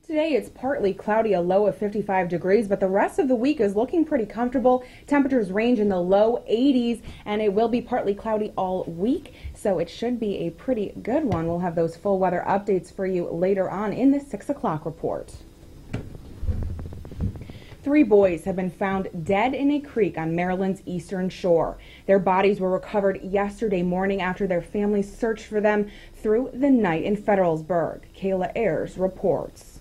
Today it's partly cloudy, a low of 55 degrees, but the rest of the week is looking pretty comfortable. Temperatures range in the low 80s, and it will be partly cloudy all week, so it should be a pretty good one. We'll have those full weather updates for you later on in the 6 o'clock report. 3 boys have been found dead in a creek on Maryland's eastern shore. Their bodies were recovered yesterday morning after their families searched for them through the night in Federalsburg. Kayla Ayers reports.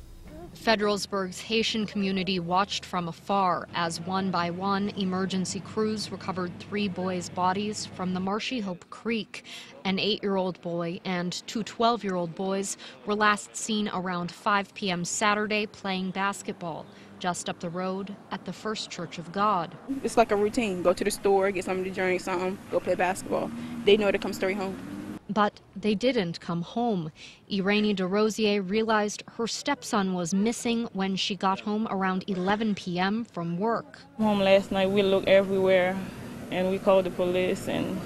Federalsburg's Haitian community watched from afar as one by one emergency crews recovered 3 boys' bodies from the Marshy Hope Creek. An 8-year-old boy and 2 12-year-old boys were last seen around 5 p.m. Saturday playing basketball just up the road at the First Church of God. It's like a routine. Go to the store, get something to drink, something, go play basketball. They know to come straight home. But they didn't come home. Irene DeRosier realized her stepson was missing when she got home around 11 p.m. from work. Home last night, we looked everywhere and we called the police, and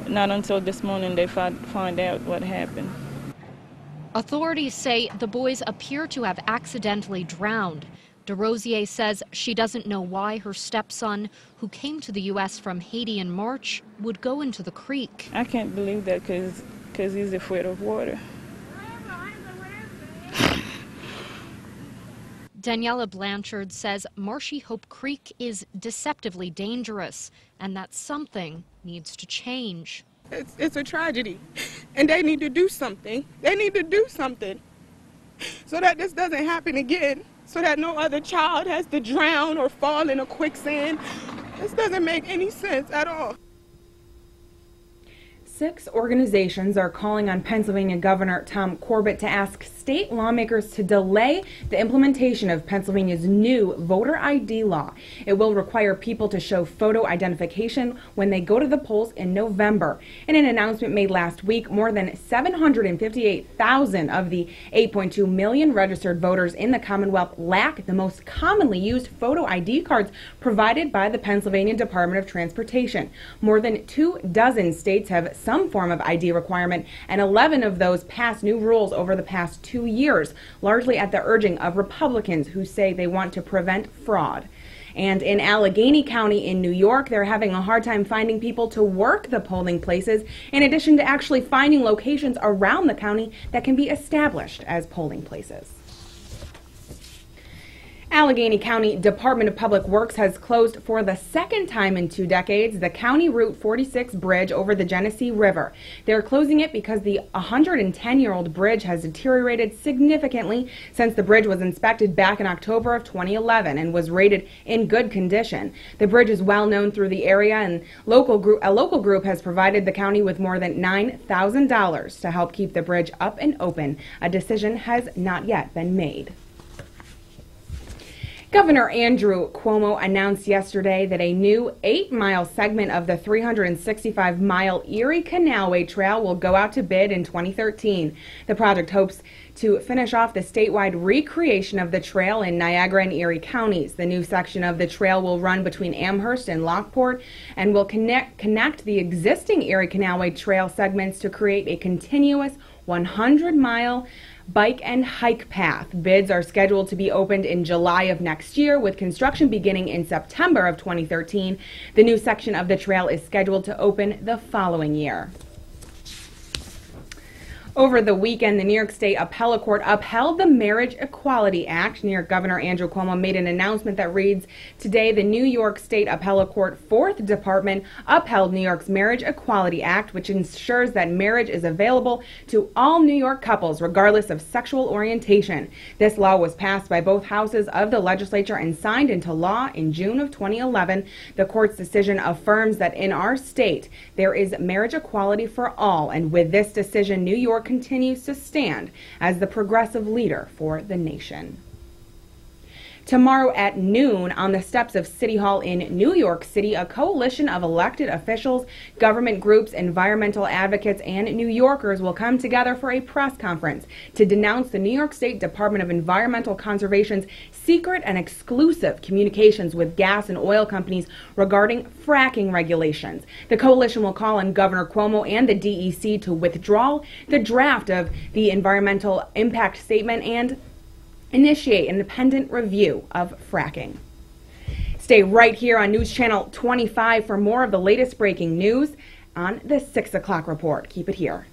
not until this morning they find out what happened. Authorities say the boys appear to have accidentally drowned. DeRosier says she doesn't know why her stepson, who came to the U.S. from Haiti in March, would go into the creek. I can't believe that because he's afraid of water. Daniela Blanchard says Marshy Hope Creek is deceptively dangerous and that something needs to change. It's a tragedy, and they need to do something. They need to do something so that this doesn't happen again, so that no other child has to drown or fall in a quicksand. This doesn't make any sense at all. 6 organizations are calling on Pennsylvania Governor Tom Corbett to ask state lawmakers to delay the implementation of Pennsylvania's new voter ID law. It will require people to show photo identification when they go to the polls in November. In an announcement made last week, more than 758,000 of the 8.2 million registered voters in the Commonwealth lack the most commonly used photo ID cards provided by the Pennsylvania Department of Transportation. More than 24 states have some form of ID requirement, and 11 of those passed new rules over the past 2 years, largely at the urging of Republicans who say they want to prevent fraud. And in Allegheny County in New York, they're having a hard time finding people to work the polling places, in addition to actually finding locations around the county that can be established as polling places. Allegheny County Department of Public Works has closed for the second time in 2 decades the County Route 46 bridge over the Genesee River. They're closing it because the 110-year-old bridge has deteriorated significantly since the bridge was inspected back in October of 2011 and was rated in good condition. The bridge is well known through the area, and a local group has provided the county with more than $9,000 to help keep the bridge up and open. A decision has not yet been made. Governor Andrew Cuomo announced yesterday that a new 8-mile segment of the 365-mile Erie Canalway Trail will go out to bid in 2013. The project hopes to finish off the statewide recreation of the trail in Niagara and Erie counties. The new section of the trail will run between Amherst and Lockport and will connect the existing Erie Canalway Trail segments to create a continuous 100-mile bike and hike path. Bids are scheduled to be opened in July of next year, with construction beginning in September of 2013. The new section of the trail is scheduled to open the following year. Over the weekend, the New York State Appellate Court upheld the Marriage Equality Act. New York Governor Andrew Cuomo made an announcement that reads, "Today, the New York State Appellate Court 4th Department upheld New York's Marriage Equality Act, which ensures that marriage is available to all New York couples, regardless of sexual orientation. This law was passed by both houses of the legislature and signed into law in June of 2011. The court's decision affirms that in our state, there is marriage equality for all, and with this decision, New York continues to stand as the progressive leader for the nation." Tomorrow at noon, on the steps of City Hall in New York City, a coalition of elected officials, government groups, environmental advocates, and New Yorkers will come together for a press conference to denounce the New York State Department of Environmental Conservation's secret and exclusive communications with gas and oil companies regarding fracking regulations. The coalition will call on Governor Cuomo and the DEC to withdraw the draft of the environmental impact statement and initiate an independent review of fracking. Stay right here on News Channel 25 for more of the latest breaking news on the 6 o'clock report. Keep it here.